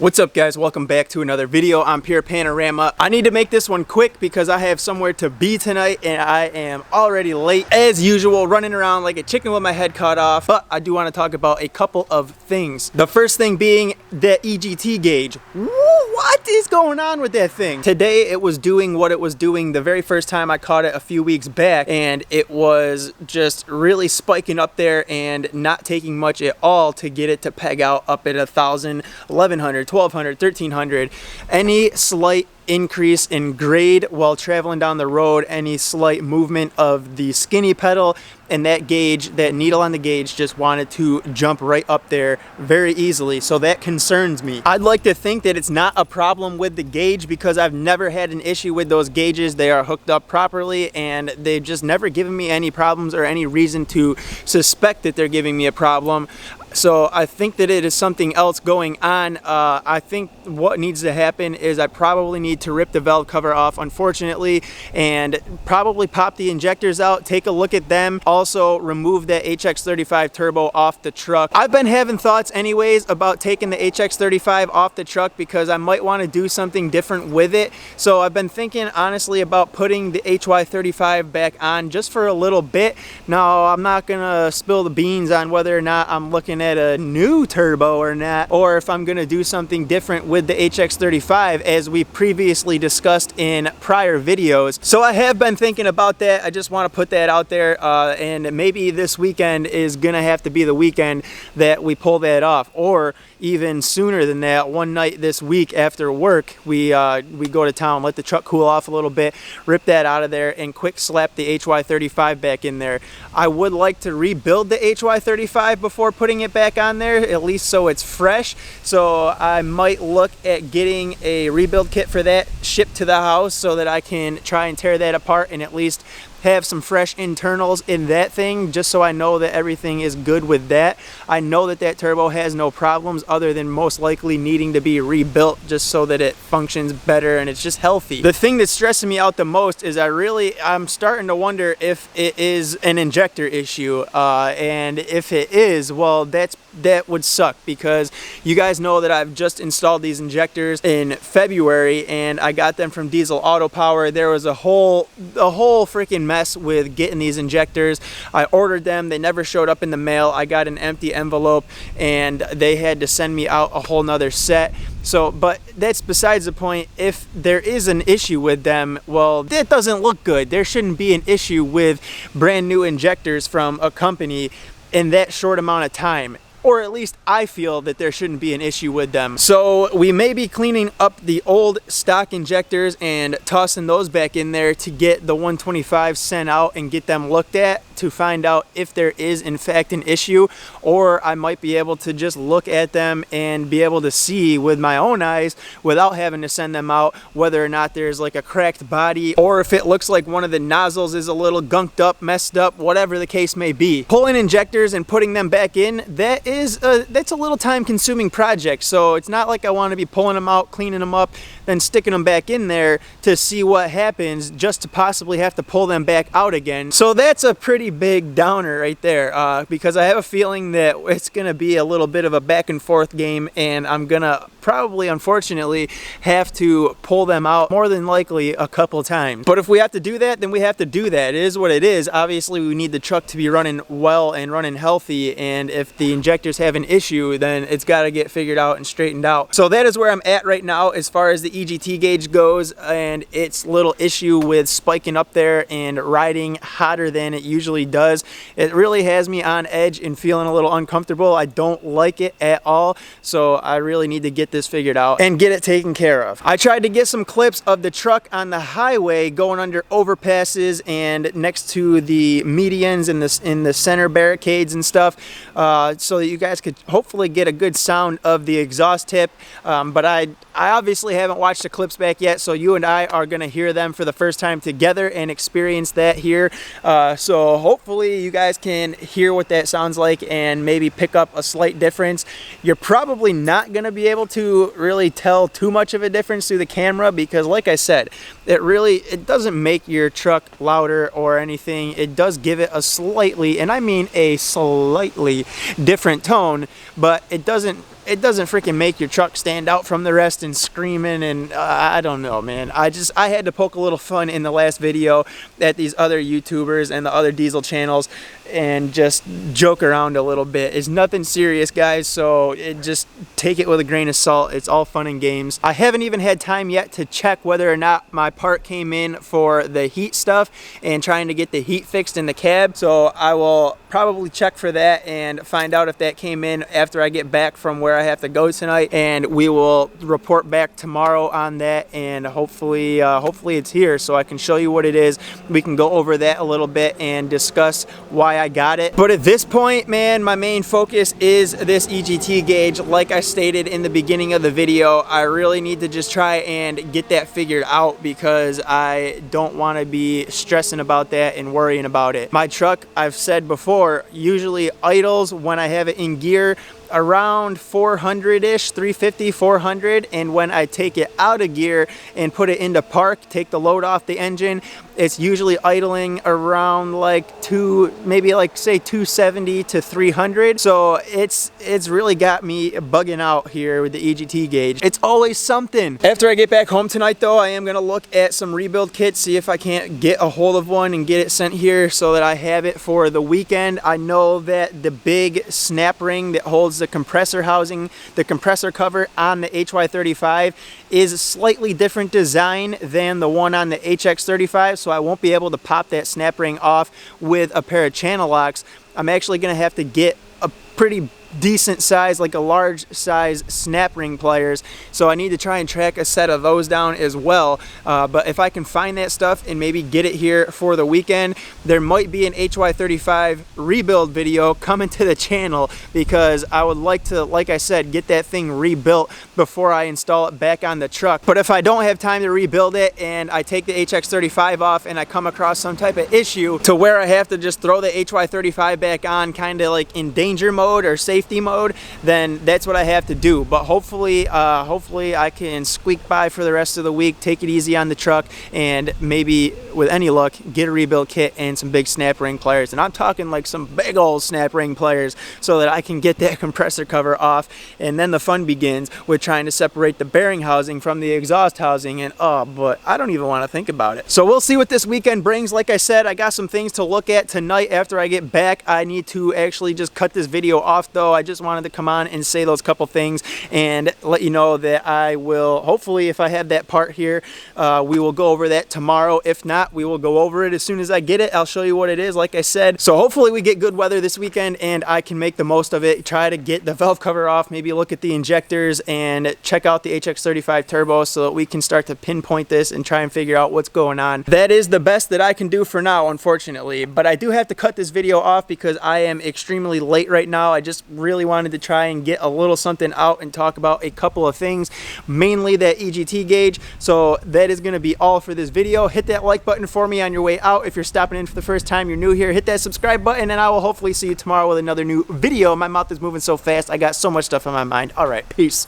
What's up guys, welcome back to another video on Pure Panorama. I need to make this one quick because I have somewhere to be tonight and I am already late as usual, running around like a chicken with my head cut off. But I do want to talk about a couple of things. The first thing being the EGT gauge. What is going on with that thing? Today it was doing what it was doing the very first time I caught it a few weeks back, and it was just really spiking up there and not taking much at all to get it to peg out up at 1,000, 1,100, 1,200, 1,300. Any slight increase in grade while traveling down the road, any slight movement of the skinny pedal, and that gauge, that needle on the gauge just wanted to jump right up there very easily. So that concerns me. I'd like to think that it's not a problem with the gauge because I've never had an issue with those gauges. They are hooked up properly and they've just never given me any problems or any reason to suspect that they're giving me a problem. So I think that it is something else going on. I think what needs to happen is I probably need to rip the valve cover off, unfortunately, and probably pop the injectors out, take a look at them. Also remove that HX35 turbo off the truck. I've been having thoughts anyways about taking the HX35 off the truck because I might want to do something different with it. So I've been thinking honestly about putting the HY35 back on just for a little bit. Now I'm not gonna spill the beans on whether or not I'm looking at a new turbo or not, or if I'm gonna do something different with the HX35 as we previously discussed in prior videos. So I have been thinking about that. I just want to put that out there, and maybe this weekend is gonna have to be the weekend that we pull that off, or even sooner than that. One night this week after work, we go to town, let the truck cool off a little bit, rip that out of there, and quick slap the HY35 back in there. I would like to rebuild the HY35 before putting it back on there, at least so it's fresh. So I might look at getting a rebuild kit for that shipped to the house so that I can try and tear that apart and at least have some fresh internals in that thing, just so I know that everything is good with that. I know that that turbo has no problems other than most likely needing to be rebuilt just so that it functions better and it's just healthy. The thing that's stressing me out the most is I'm starting to wonder if it is an injector issue, and if it is, well, that would suck because you guys know that I've just installed these injectors in February and I got them from Diesel Auto Power. There was a whole freaking mess with getting these injectors. I ordered them, they never showed up in the mail. I got an empty envelope and they had to send me out a whole nother set. So, but that's besides the point. If there is an issue with them, well, that doesn't look good. There shouldn't be an issue with brand new injectors from a company in that short amount of time. Or at least I feel that there shouldn't be an issue with them. So we may be cleaning up the old stock injectors and tossing those back in there to get the 125 sent out and get them looked at to find out if there is in fact an issue, or I might be able to just look at them and be able to see with my own eyes without having to send them out whether or not there's like a cracked body, or if it looks like one of the nozzles is a little gunked up, messed up, whatever the case may be. Pulling injectors and putting them back in, that's a little time consuming project. So it's not like I want to be pulling them out, cleaning them up, then sticking them back in there to see what happens just to possibly have to pull them back out again. So that's a pretty big downer right there, because I have a feeling that it's gonna be a little bit of a back and forth game and I'm gonna probably, unfortunately, have to pull them out more than likely a couple times. But if we have to do that, then we have to do that. It is what it is. Obviously we need the truck to be running well and running healthy, and if the injectors have an issue, then it's got to get figured out and straightened out. So that is where I'm at right now as far as the EGT gauge goes, and its little issue with spiking up there and riding hotter than it usually does. It really has me on edge and feeling a little uncomfortable. I don't like it at all, so I really need to get this figured out and get it taken care of. I tried to get some clips of the truck on the highway going under overpasses and next to the medians in the center barricades and stuff, so that you guys could hopefully get a good sound of the exhaust tip, but I obviously haven't watched the clips back yet, so you and I are gonna hear them for the first time together and experience that here. So hopefully you guys can hear what that sounds like and maybe pick up a slight difference. You're probably not gonna be able to really tell too much of a difference through the camera because, like I said, it doesn't make your truck louder or anything. It does give it a slightly, and I mean a slightly different tone, but it doesn't it doesn't freaking make your truck stand out from the rest and screaming, and I don't know, man. I had to poke a little fun in the last video at these other YouTubers and the other diesel channels and just joke around a little bit. It's nothing serious, guys, so just take it with a grain of salt. It's all fun and games. I haven't even had time yet to check whether or not my part came in for the heat stuff and trying to get the heat fixed in the cab, so I will probably check for that and find out if that came in after I get back from where I have to go tonight, and we will report back tomorrow on that, and hopefully it's here so I can show you what it is. We can go over that a little bit and discuss why I got it. But at this point, man, my main focus is this EGT gauge. Like I stated in the beginning of the video, I really need to just try and get that figured out because I don't want to be stressing about that and worrying about it. My truck, I've said before, usually idles when I have it in gear around 400-ish, 350, 400, and when I take it out of gear and put it into park, take the load off the engine, it's usually idling around like maybe like say 270 to 300. So it's really got me bugging out here with the EGT gauge. It's always something. After I get back home tonight though, I am gonna look at some rebuild kits, see if I can't get a hold of one and get it sent here so that I have it for the weekend. I know that the big snap ring that holds the compressor housing, the compressor cover on the HY35 is a slightly different design than the one on the HX35, so I won't be able to pop that snap ring off with a pair of channel locks. I'm actually going to have to get a pretty decent size, like a large size snap ring pliers, so I need to try and track a set of those down as well. But if I can find that stuff and maybe get it here for the weekend, there might be an HY35 rebuild video coming to the channel because I would like to, like I said, get that thing rebuilt before I install it back on the truck. But if I don't have time to rebuild it and I take the HX35 off and I come across some type of issue to where I have to just throw the HY35 back on kind of like in danger mode or safety mode, then that's what I have to do. But hopefully I can squeak by for the rest of the week, take it easy on the truck, and maybe with any luck get a rebuild kit and some big snap ring pliers. And I'm talking like some big old snap ring pliers so that I can get that compressor cover off, and then the fun begins with trying to separate the bearing housing from the exhaust housing, and but I don't even want to think about it. So we'll see what this weekend brings. Like I said, I got some things to look at tonight after I get back. I need to actually just cut this video off though. I just wanted to come on and say those couple things and let you know that I will, hopefully if I have that part here, we will go over that tomorrow. If not, we will go over it as soon as I get it. I'll show you what it is, like I said. So hopefully we get good weather this weekend and I can make the most of it, try to get the valve cover off, maybe look at the injectors and check out the HX35 turbo so that we can start to pinpoint this and try and figure out what's going on. That is the best that I can do for now, unfortunately, but I do have to cut this video off because I am extremely late right now. I just really wanted to try and get a little something out and talk about a couple of things, mainly that EGT gauge. So that is going to be all for this video. Hit that like button for me on your way out. If you're stopping in for the first time, you're new here, hit that subscribe button, and I will hopefully see you tomorrow with another new video. My mouth is moving so fast. I got so much stuff on my mind. All right, peace.